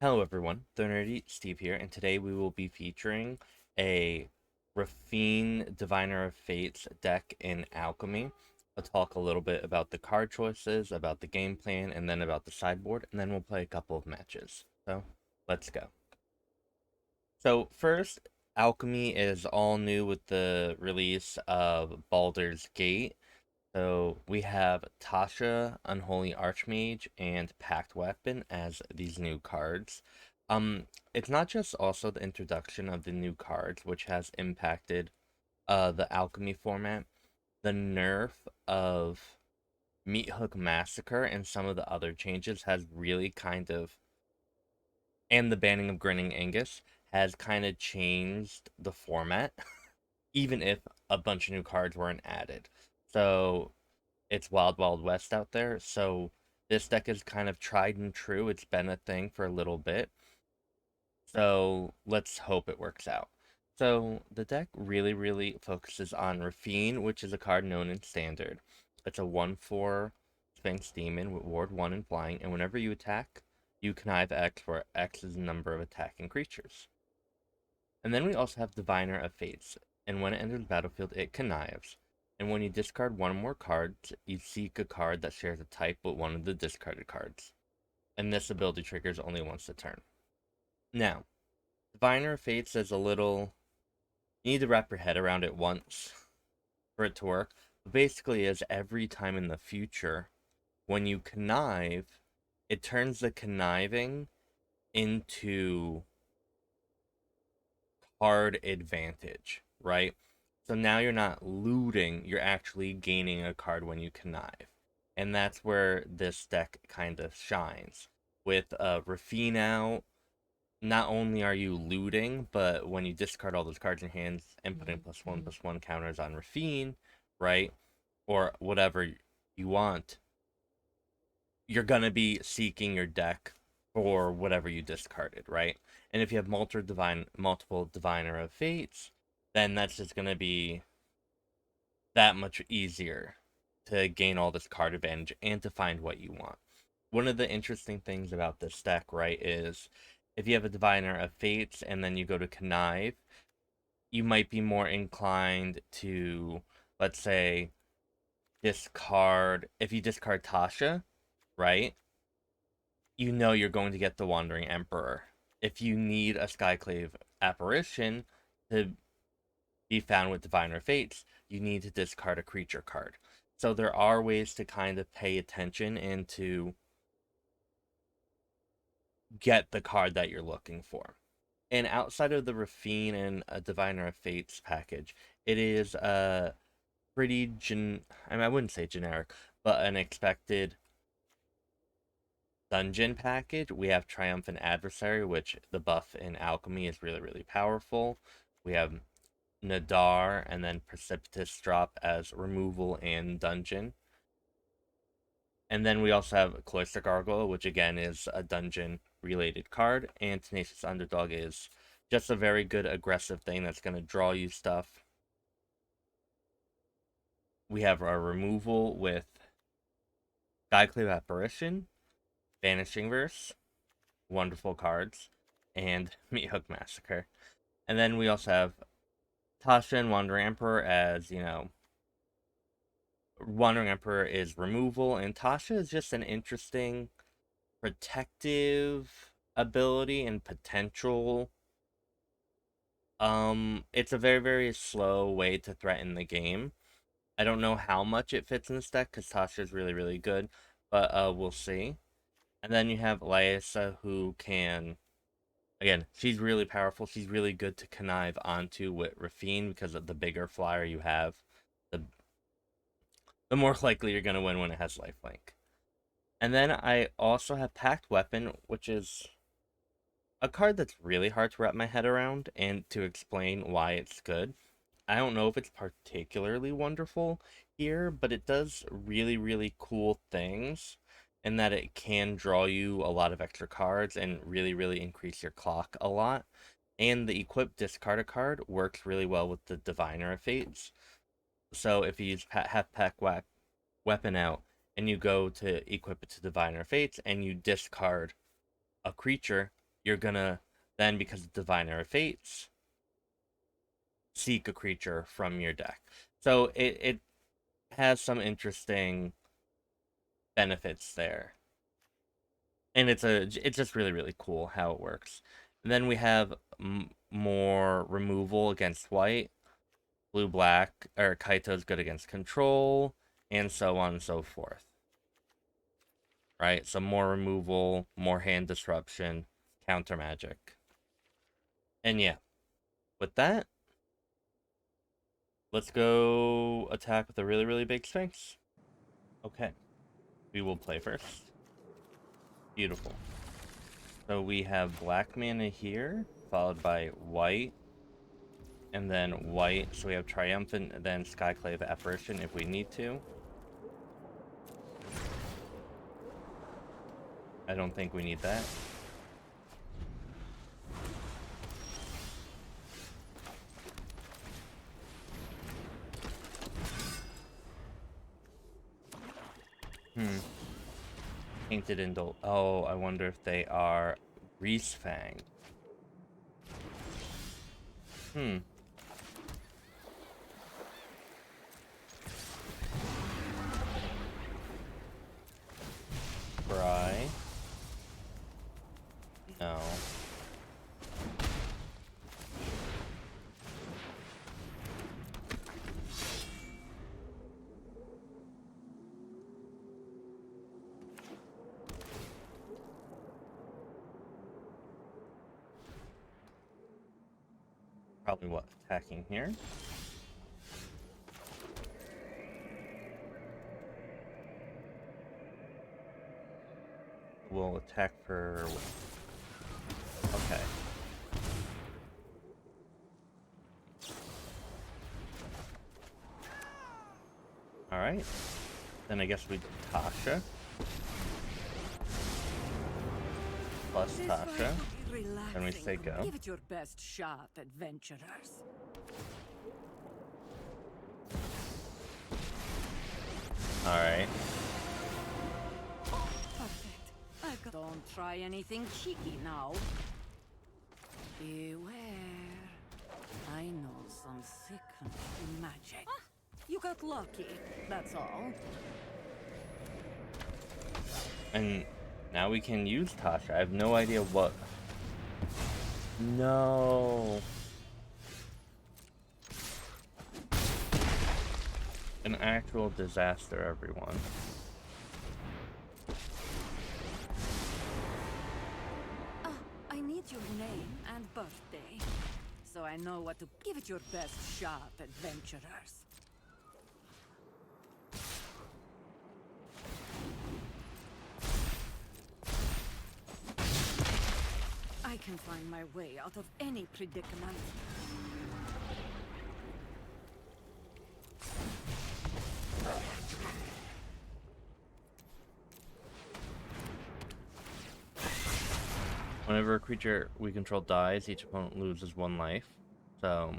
Hello everyone, the Nerdy Steve here, and today we will be featuring a Raffine Diviner of Fates deck in Alchemy. I'll talk a little bit about the card choices, about the game plan, and then about the sideboard, and then we'll play a couple of matches. So, let's go. So first, Alchemy is all new with the release of Baldur's Gate. So we have Tasha, Unholy Archmage, and Pact Weapon as these new cards. It's not just also the introduction of the new cards, which has impacted the Alchemy format. The nerf of Meat Hook Massacre and some of the other changes has really kind of, and the banning of Grinning Angus has kind of changed the format, even if a bunch of new cards weren't added. So it's Wild Wild West out there. So this deck is kind of tried and true. It's been a thing for a little bit. So let's hope it works out. So the deck really focuses on Raffine, which is a card known in Standard. It's a 1/4 Sphinx Demon with Ward 1 and Flying, and whenever you attack, you connive X, where X is the number of attacking creatures. And then we also have Diviner of Fates, and when it enters the battlefield, it connives. And when you discard one or more cards, you seek a card that shares a type with one of the discarded cards. And this ability triggers only once a turn. Now, Diviner of Fates is a little. You need to wrap your head around it once for it to work. But basically, is every time in the future, when you connive, it turns the conniving into card advantage, right? So now you're not looting, you're actually gaining a card when you connive. And that's where this deck kind of shines. With Raffine out, not only are you looting, but when you discard all those cards in hands and put in +1/+1 counters on Raffine, right? Or whatever you want, you're gonna be seeking your deck for whatever you discarded, right? And if you have multiple Diviner of Fates, then that's just gonna be that much easier to gain all this card advantage and to find what you want. One of the interesting things about this deck, right, is if you have a Diviner of Fates and then you go to Connive, you might be more inclined to, let's say, discard. If you discard Tasha, right, you know you're going to get the Wandering Emperor. If you need a Skyclave Apparition to be found with Diviner Fates, you need to discard a creature card. So there are ways to kind of pay attention and to get the card that you're looking for. And outside of the Raffine and a Diviner of Fates package, it is a pretty I mean, I wouldn't say generic, but an expected dungeon package. We have Triumphant Adversary, which the buff in Alchemy is really powerful. We have Nadaar and then Precipitous Drop as removal and dungeon. And then we also have A-Cloister Gargoyle, which again is a dungeon related card. And Tenacious Underdog is just a very good aggressive thing that's going to draw you stuff. We have our removal with Skyclave Apparition, Vanishing Verse, wonderful cards, and Meat Hook Massacre. And then we also have Tasha and Wandering Emperor as, Wandering Emperor is removal, and Tasha is just an interesting protective ability and potential. It's a very slow way to threaten the game. I don't know how much it fits in this deck because Tasha is really good, but we'll see. And then you have Lysa, who can, again, she's really powerful. She's really good to connive onto with Raffine because of the bigger flyer you have, the more likely you're gonna win when it has lifelink. And then I also have Pact Weapon, which is a card that's really hard to wrap my head around and to explain why it's good. I don't know if it's particularly wonderful here, but it does really cool things in that it can draw you a lot of extra cards and really increase your clock a lot. And the equip discard a card works really well with the Diviner of Fates. So if you use have Pact Weapon out and you go to equip it to Diviner of Fates and you discard a creature, you're gonna then, because of Diviner of Fates, seek a creature from your deck. So it has some interesting benefits there. And it's just really, really cool how it works. And then we have more removal against white. Blue black, or Kaito's good against control, and so on and so forth. Right? So more removal, more hand disruption, counter magic. And yeah, with that, let's go attack with a really, really big Sphinx. Okay. We will play first. Beautiful. So we have black mana here, followed by white, and then white. So we have Triumphant, and then Skyclave Apparition if we need to. I don't think we need that. Painted Indult. Oh, I wonder if they are Greasefang. Cry. No. Probably what? Attacking here? We'll attack for... Okay. Alright. Then I guess we do Tasha. Plus Tasha. And we say go. Give it your best shot, adventurers. Alright. Perfect. Don't try anything cheeky now. Beware. I know some sick magic. You got lucky, that's all. And now we can use Tasha. I have no idea what... No. An actual disaster, everyone. I need your name and birthday, so I know what to give it your best shot, adventurers. I can find my way out of any predicament. Whenever a creature we control dies, each opponent loses 1 life. So...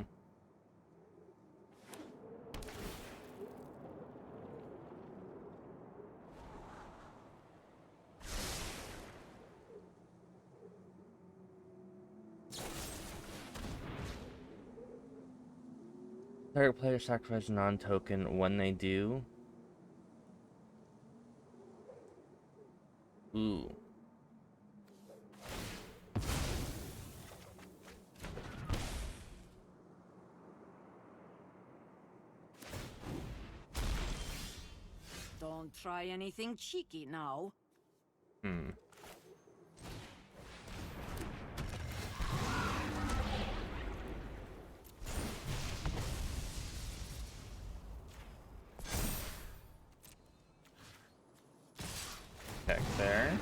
Target player sacrifice a non-token. When they do... Ooh. Don't try anything cheeky now. Check there.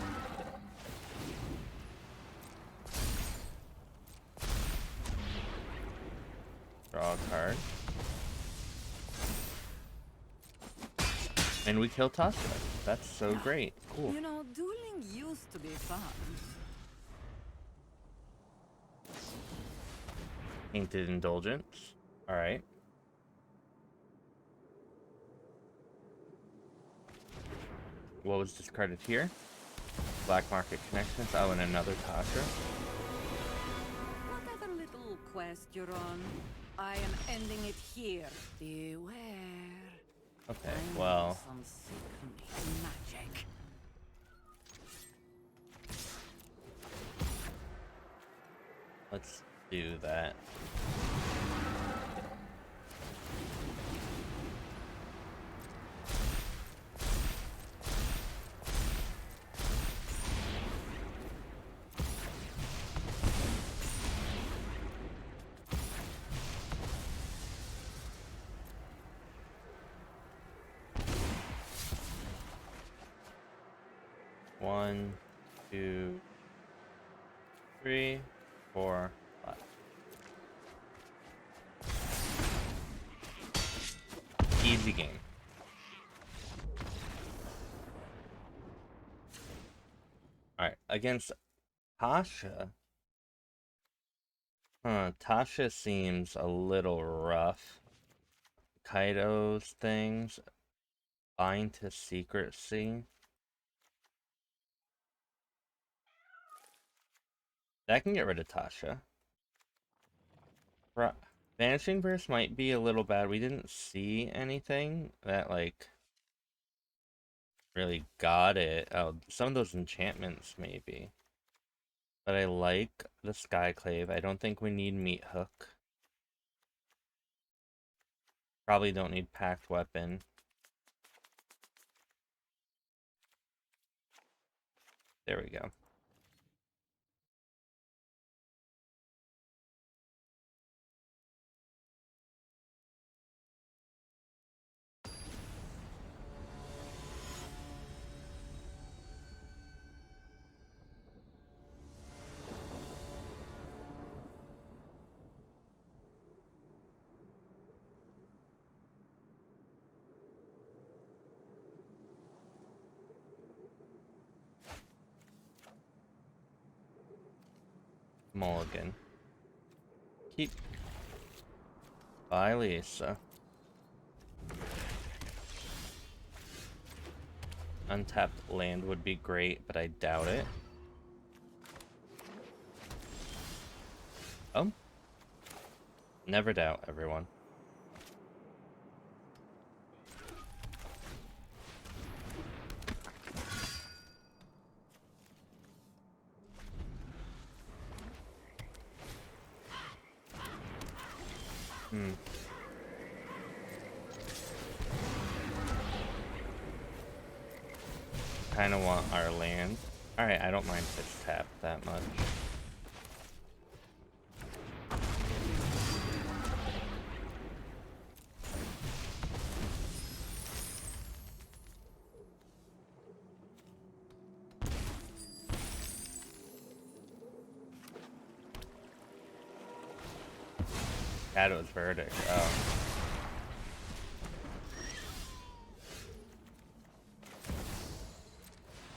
Draw a card. And we kill Tasha. That's so great. Cool. You know, dueling used to be fun. Painted Indulgence. Alright. What was discarded here? Black Market Connections. Oh, and another Tasha. quest you're on. I am ending it here. Beware. Okay, I well, know some sickening magic. let's do that. One, two, three, four, five. Easy game. Alright, against Tasha. Tasha seems a little rough. Kaito's things. Bind to secrecy. That can get rid of Tasha. Vanishing Verse might be a little bad. We didn't see anything that, like, really got it. Oh, some of those enchantments, maybe. But I like the Skyclave. I don't think we need Meat Hook. Probably don't need Pact Weapon. There we go. Mulligan. Keep. Bye, Lisa. Untapped land would be great, but I doubt it. Oh. Never doubt, everyone. Kind of want our land. Alright, I don't mind if it's tapped that much. Shadow's Verdict. Oh.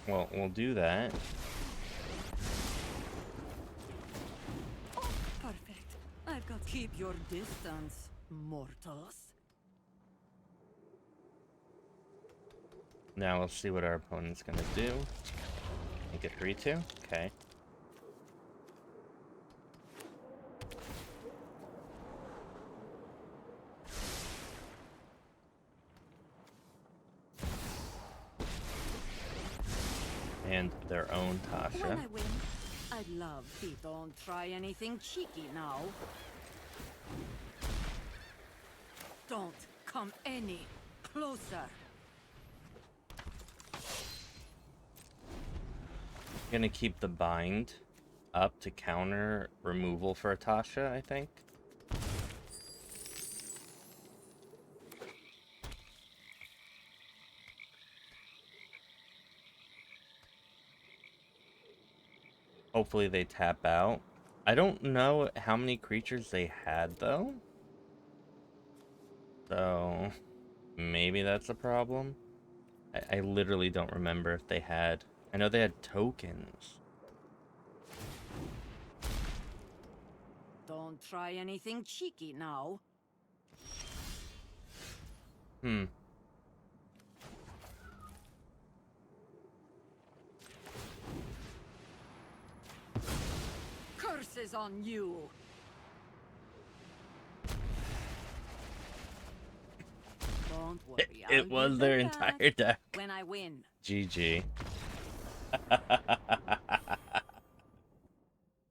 Well, we'll do that. Oh, perfect. I've got to keep your distance, mortals. Now we'll see what our opponent's gonna do. Make it 3-2. Okay. And their own Tasha. When I win, I'd love if you don't try anything cheeky now. Don't come any closer. Gonna keep the bind up to counter removal for Tasha, I think. Hopefully they tap out. I don't know how many creatures they had, though. So, maybe that's a problem. I literally don't remember if they had... I know they had tokens. Don't try anything cheeky now. Curses on you! Don't worry, I'll It was give their them back entire deck. when I win. GG.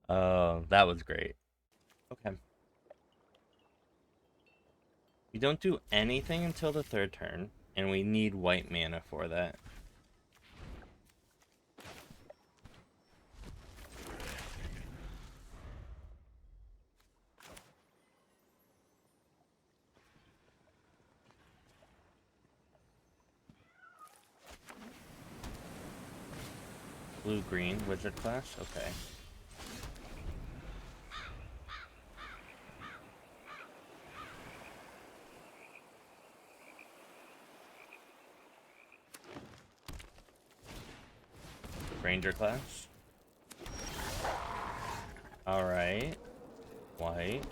Oh, that was great. Okay. We don't do anything until the third turn, and we need white mana for that. Blue-green wizard class? Okay. Ranger class? Alright. White.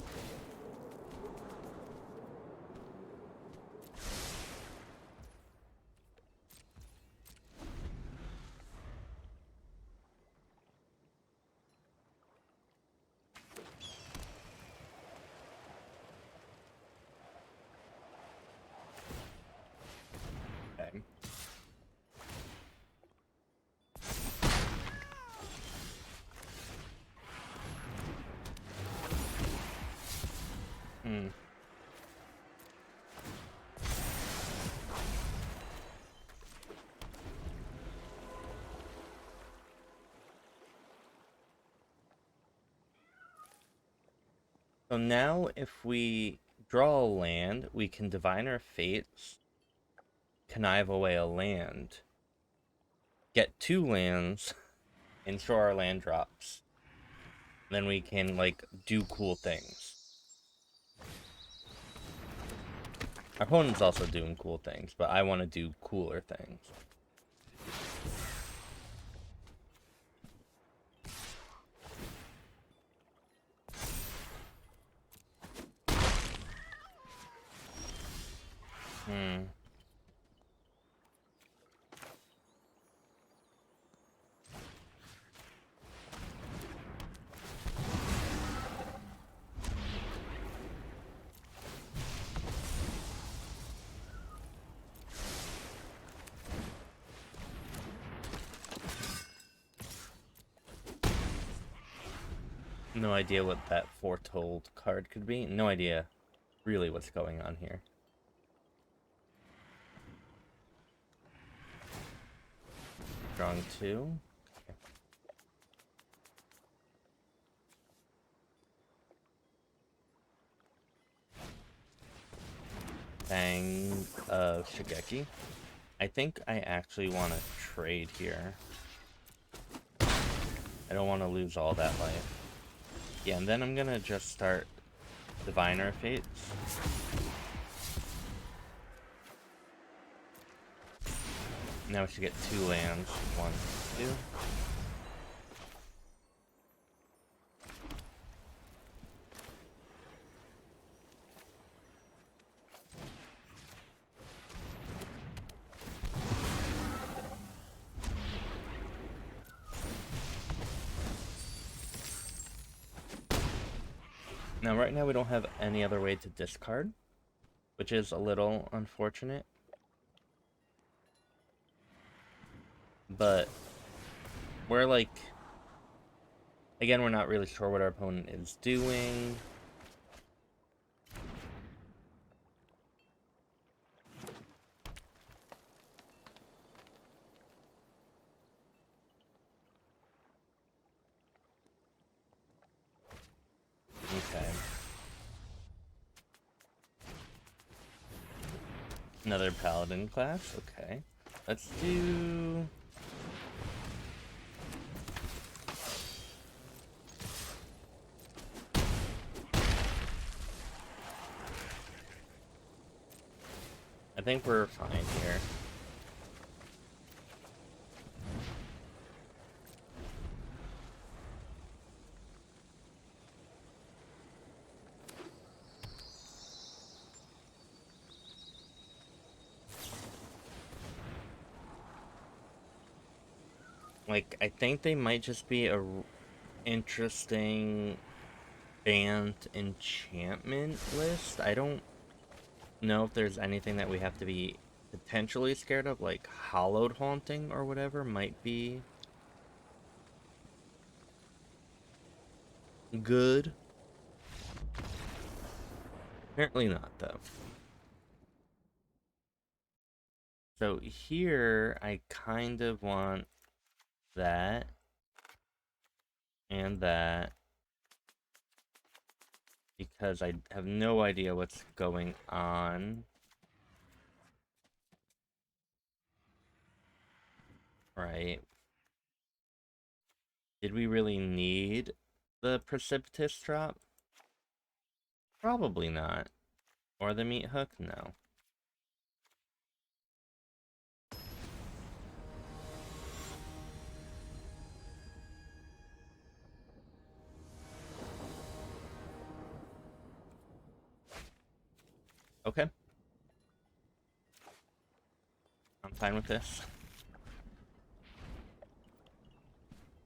Okay. Hmm. So now if we draw a land, we can divine our fates, connive away a land, get 2 lands, ensure our land drops. Then we can, like, do cool things. Our opponent's also doing cool things, but I want to do cooler things. No idea what that foretold card could be. No idea really what's going on here. Drawing 2. Okay. Bang, Shigeki. I think I actually want to trade here. I don't want to lose all that life. Yeah, and then I'm gonna just start Diviner Fates. Now we should get 2 lands. 1, 2. Now, right now we don't have any other way to discard, which is a little unfortunate. But we're like, again, we're not really sure what our opponent is doing. Okay. Another Paladin class, okay. Let's do... I think we're fine here. Like, I think they might just be a interesting banned enchantment list. I don't know if there's anything that we have to be potentially scared of, like Hallowed Haunting or whatever might be good. Apparently not, though. So here, I kind of want that and that because I have no idea what's going on. Right. Did we really need the Precipitous Drop? Probably not. Or the Meat Hook? No. Okay. I'm fine with this.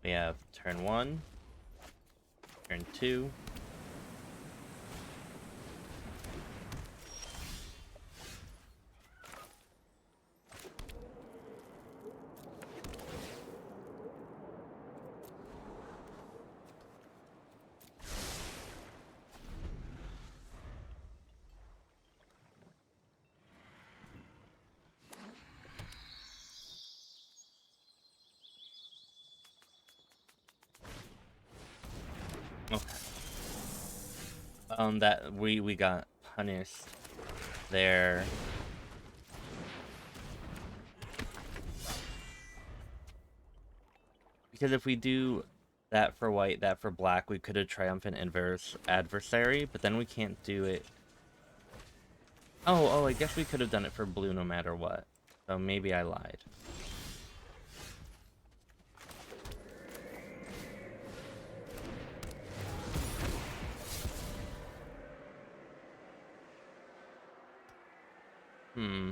We have turn 1, turn 2. Okay. That we got punished there. Because if we do that for white, that for black, we could have Triumphant Adversary, but then we can't do it. Oh, I guess we could have done it for blue no matter what. So maybe I lied. Hmm.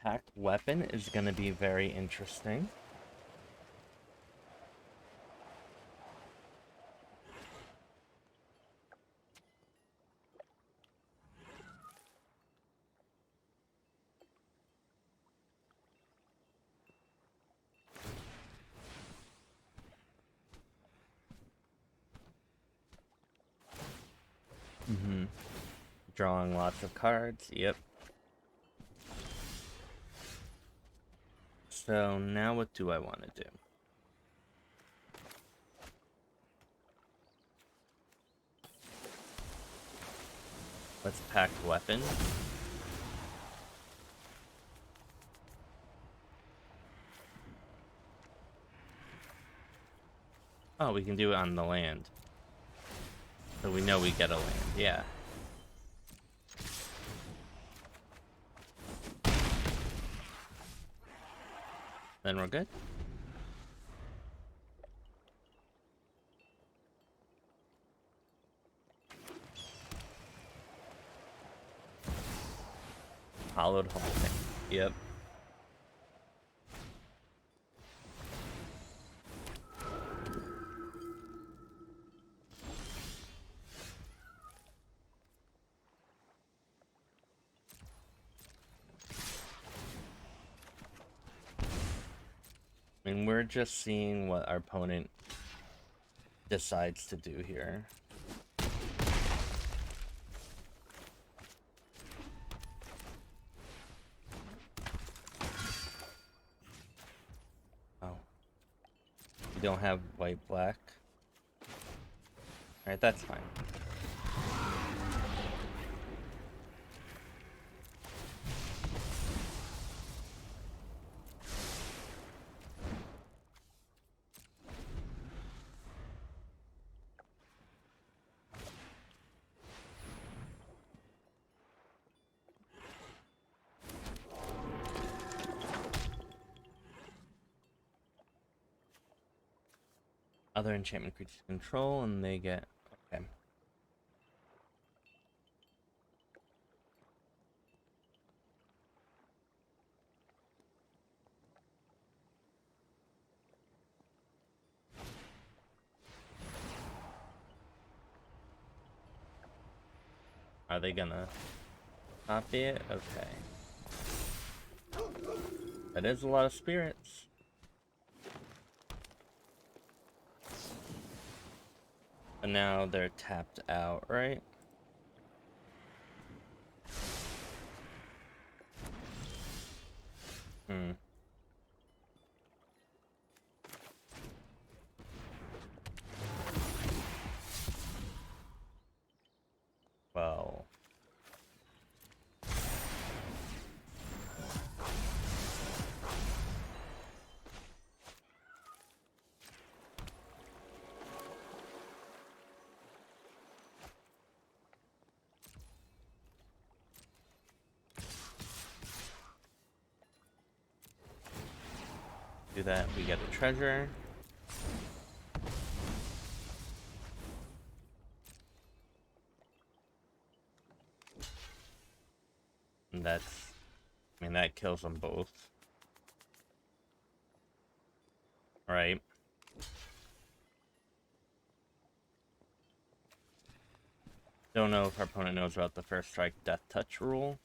Pact Weapon is going to be very interesting. Drawing lots of cards, yep. So now what do I want to do? Let's Pact Weapon. Oh, we can do it on the land. So we know we get a land, yeah. Then we're good. Hollowed Haunting. Yep. I mean, we're just seeing what our opponent decides to do here. Oh. We don't have white-black. Alright, that's fine. Other enchantment creatures control, and they get... Okay. Are they gonna copy it? Okay. That is a lot of spirits. And now they're tapped out, right? Well. Do that, we get a treasure. And that's, I mean, that kills them both. Right? Don't know if our opponent knows about the first strike death touch rule.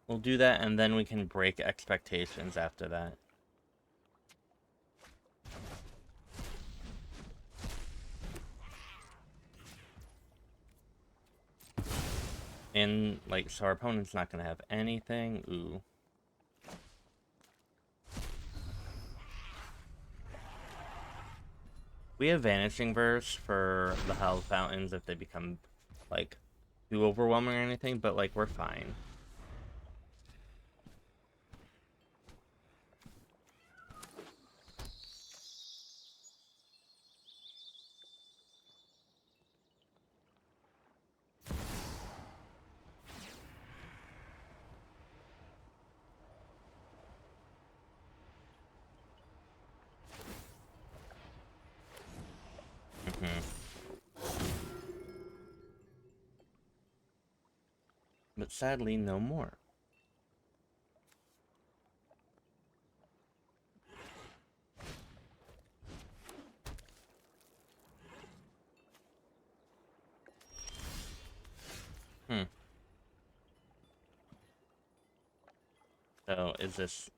We'll do that, and then we can break expectations after that. And, like, so our opponent's not gonna have anything. Ooh. We have Vanishing Verse for the Hell Fountains if they become, like, too overwhelming or anything, but, like, we're fine. But sadly, no more. So, is this...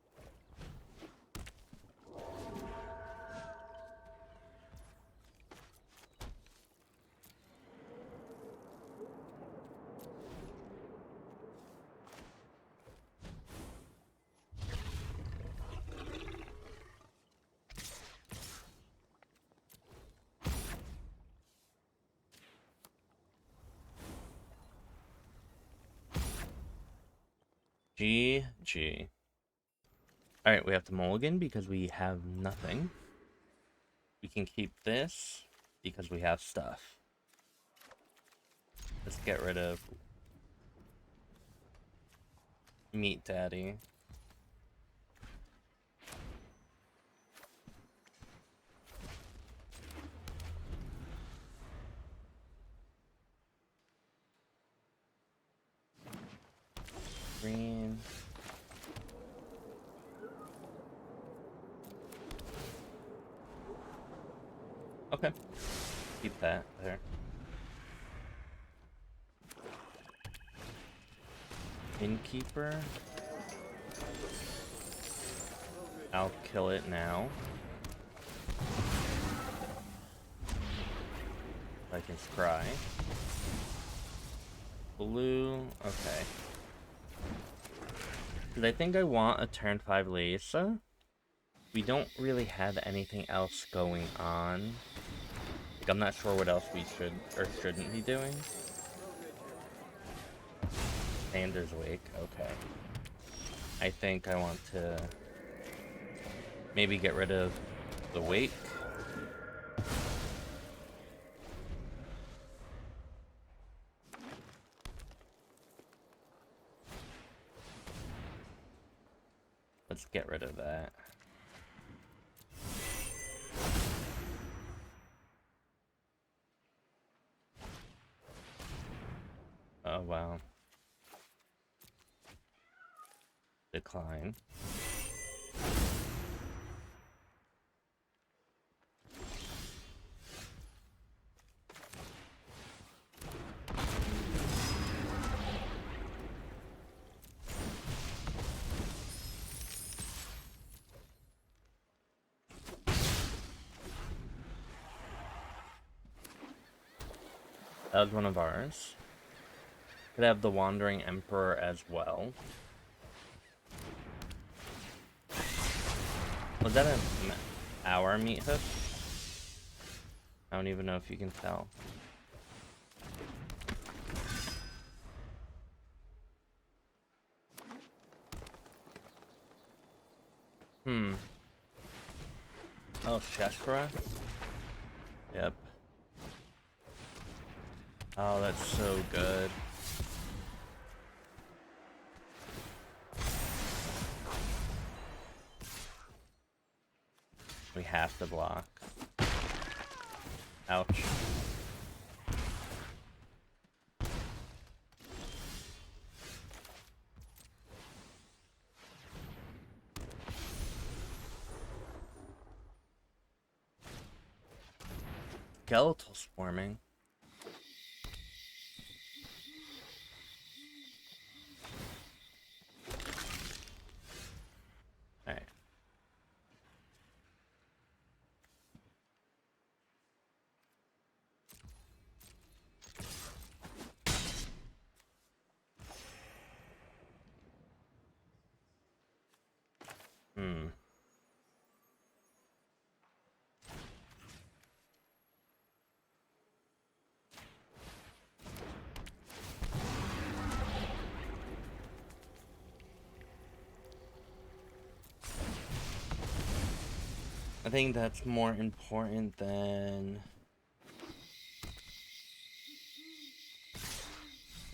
GG. Alright, we have to mulligan because we have nothing. We can keep this because we have stuff. Let's get rid of Meat Daddy. Green. Okay. Keep that there. Innkeeper. I'll kill it now. If I can scry. Blue. Okay. Because I think I want a turn 5 Lisa. We don't really have anything else going on. Like, I'm not sure what else we should or shouldn't be doing. Sanders Wake, okay. I think I want to maybe get rid of the Wake. Let's get rid of that. Oh, wow. Decline. That was one of ours. Could have the Wandering Emperor as well. Was that our meat hook? I don't even know if you can tell. Oh, Sheshra? Yep. Oh, that's so good. We have to block. Ouch. Skeletal swarming. Alright. I think that's more important than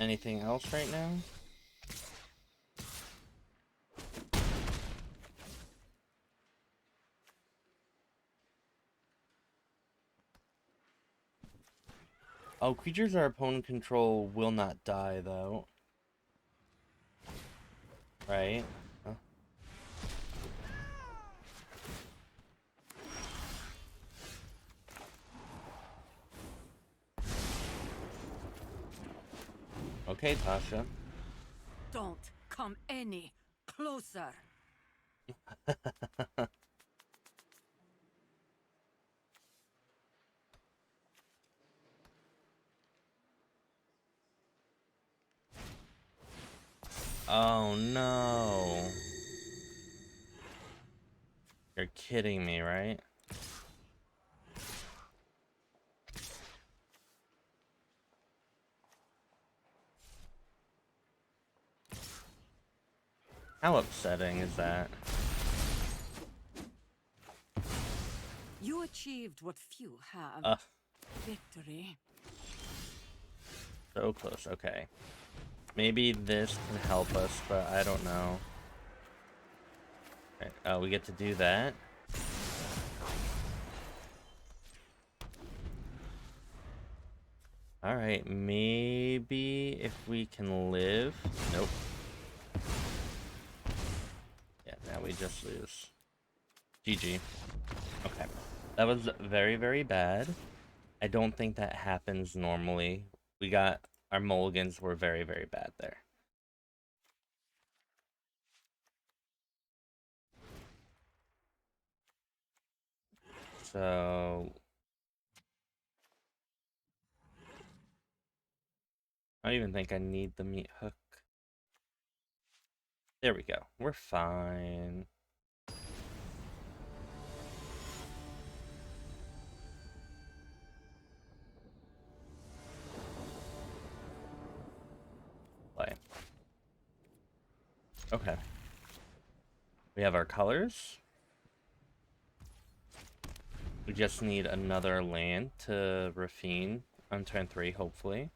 anything else right now. Oh, creatures our opponent control will not die, though. Right? Huh? Okay, Tasha. Don't come any closer. Oh no. You're kidding me, right? How upsetting is that? You achieved what few have. Victory. So close, okay. Maybe this can help us, but I don't know. Okay. Oh, we get to do that. Alright, maybe if we can live. Nope. Yeah, now we just lose. GG. Okay. That was very, very bad. I don't think that happens normally. We got... Our mulligans were very, very bad there. So... I don't even think I need the meat hook. There we go. We're fine. Play. Okay. We have our colors. We just need another land to Raffine on turn 3, hopefully.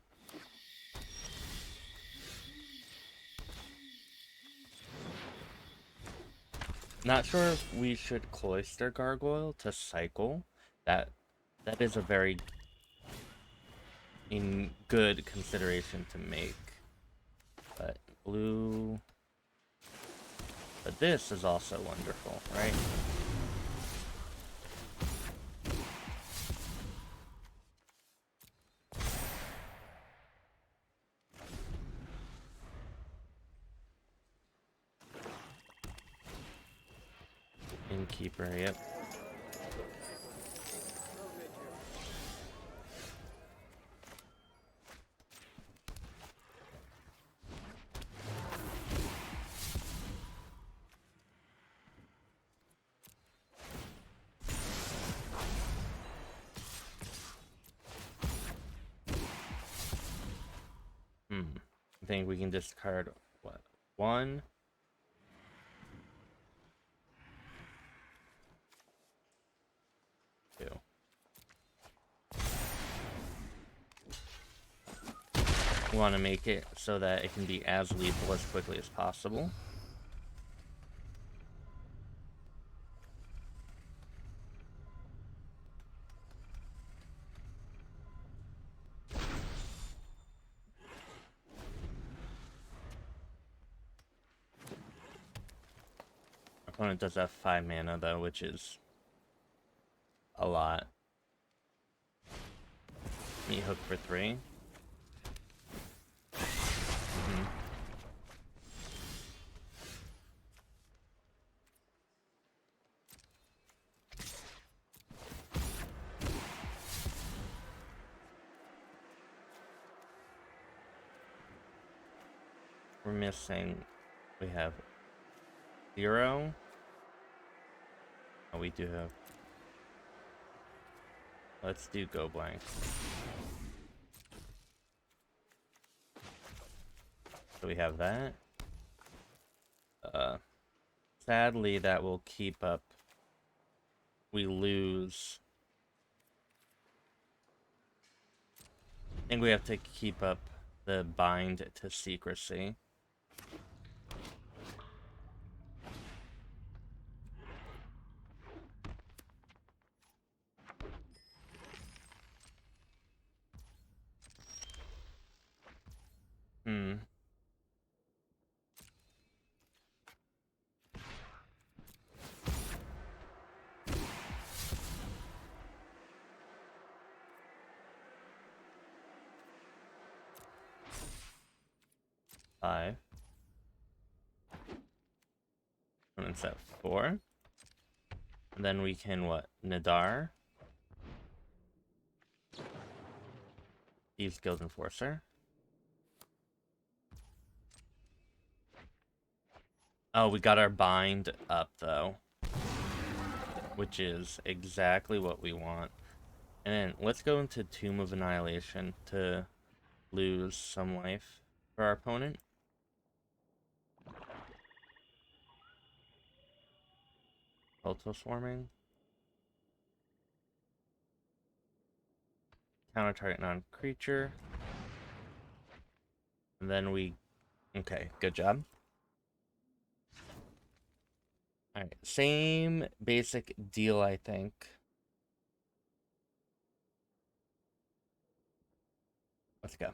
Not sure if we should Cloister Gargoyle to cycle. That is a very good consideration to make. blue. But this is also wonderful, right? Innkeeper, yep. I think we can discard, what, 1? We want to make it so that it can be as lethal as quickly as possible. Opponent does have 5 mana though, which is a lot. Meat hook for 3. We're missing. We have 0. Oh, we do have. Let's do go blank. So we have that. Sadly, that will keep up. We lose. I think we have to keep up the bind to secrecy. Five. And it's at 4. And then we can, what? Nadaar. Thieves Guild Enforcer. Oh, we got our bind up, though. Which is exactly what we want. And then let's go into Tomb of Annihilation to lose some life for our opponent. Auto Swarming. Counter target non-creature. And then we... Okay, good job. Alright, same basic deal, I think. Let's go.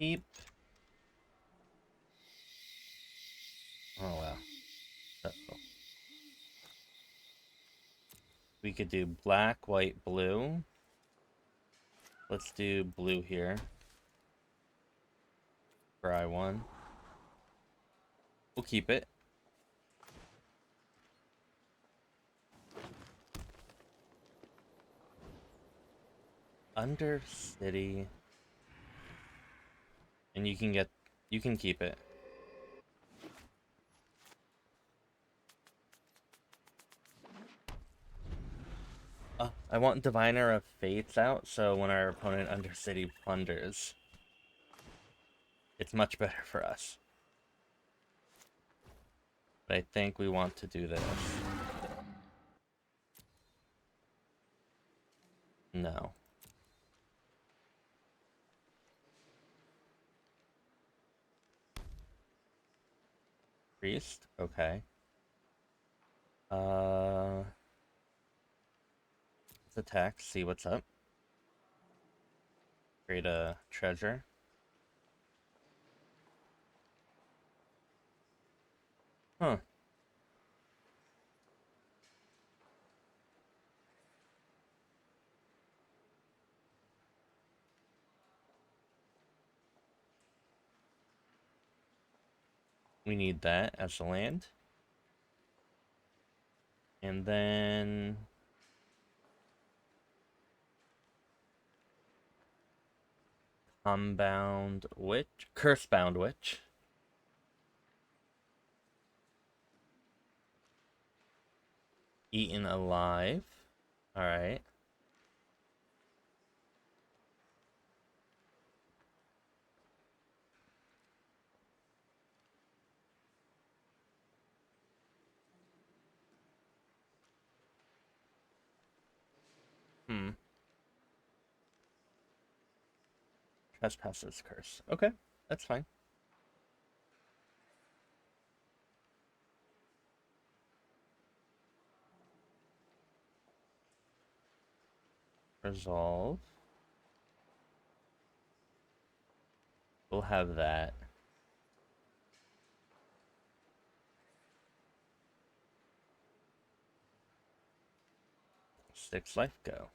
Keep. Oh, wow. Uh-oh. We could do black, white, blue. Let's do blue here. For I1. We'll keep it. Undercity. And you can keep it. I want Diviner of Fates out, so when our opponent Undercity plunders, it's much better for us. But I think we want to do this. No. Priest. Okay. Uh, let's attack. See what's up. Create a treasure. Huh. We need that as the land. And then Unbound Witch. Cursebound Witch. Eaten alive. Alright. Hmm. Trespasser's Curse. Okay, that's fine. Resolve. We'll have that. 6 life go.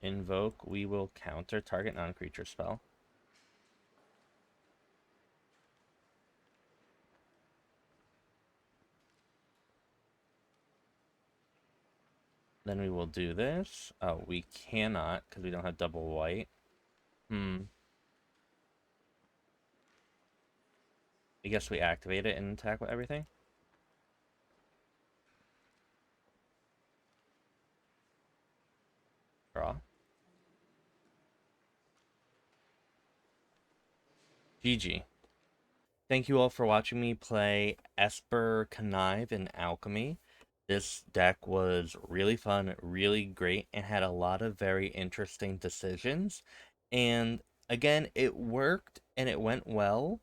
Invoke, we will counter target non-creature spell. Then we will do this. Oh, we cannot because we don't have double white. I guess we activate it and attack with everything. Draw. GG. Thank you all for watching me play Esper, Connive, and Alchemy. This deck was really fun, really great, and had a lot of very interesting decisions. And again, it worked and it went well.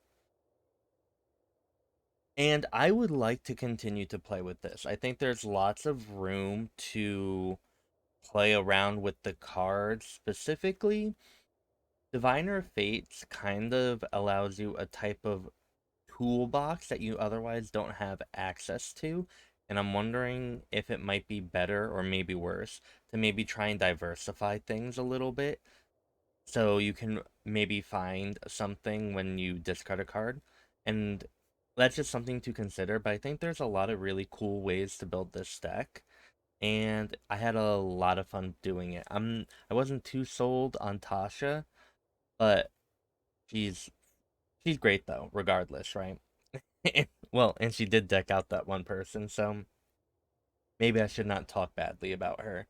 And I would like to continue to play with this. I think there's lots of room to play around with the cards. Specifically, Diviner of Fates kind of allows you a type of toolbox that you otherwise don't have access to. And I'm wondering if it might be better or maybe worse to maybe try and diversify things a little bit. So you can maybe find something when you discard a card. And that's just something to consider. But I think there's a lot of really cool ways to build this deck. And I had a lot of fun doing it. I wasn't too sold on Tasha, but she's she's great though, regardless, right? Well, and she did deck out that one person, so maybe I should not talk badly about her.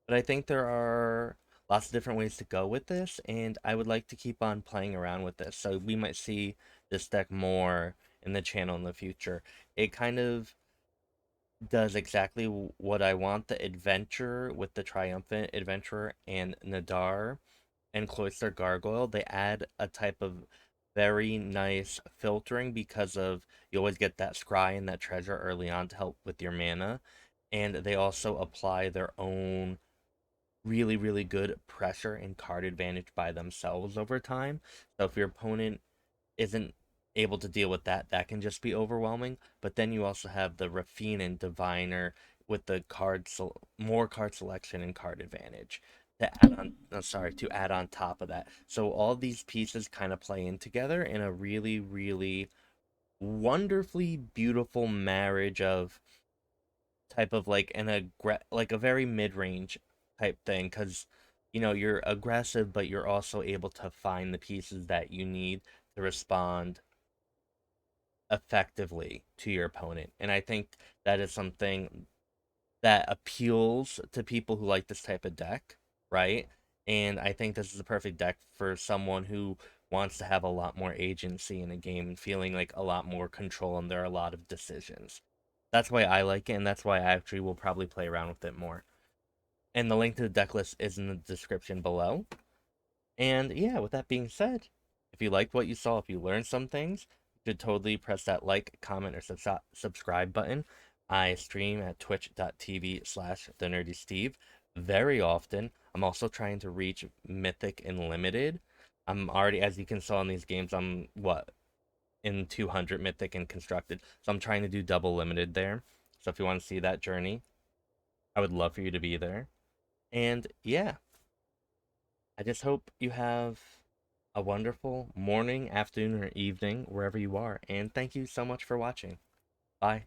But I think there are lots of different ways to go with this, and I would like to keep on playing around with this. So we might see this deck more in the channel in the future. It kind of does exactly what I want. The adventure with the Triumphant Adventurer and Nadaar and Cloister Gargoyle, they add a type of very nice filtering because of you always get that scry and that treasure early on to help with your mana. And they also apply their own really, really good pressure and card advantage by themselves over time. So if your opponent isn't able to deal with that, that can just be overwhelming. But then you also have the Raffine and Diviner with the more card selection and card advantage to add on. To add on top of that. So all these pieces kind of play in together in a really, really wonderfully beautiful marriage of type of like like a very mid-range type thing because you're aggressive but you're also able to find the pieces that you need to respond effectively to your opponent. And I think that is something that appeals to people who like this type of deck, right? And I think this is the perfect deck for someone who wants to have a lot more agency in a game and feeling like a lot more control, and there are a lot of decisions. That's why I like it, and that's why I actually will probably play around with it more. And the link to the deck list is in the description below. And yeah, with that being said, If you liked what you saw, if you learned some things, you should totally press that like, comment, or subscribe button. I stream at twitch.tv/thenerdysteve very often. I'm also trying to reach Mythic and Limited. I'm already, as you can saw in these games, I'm what, in 200 Mythic and Constructed. So I'm trying to do double Limited there. So if you want to see that journey, I would love for you to be there. And yeah, I just hope you have a wonderful morning, afternoon, or evening wherever you are. And thank you so much for watching. Bye.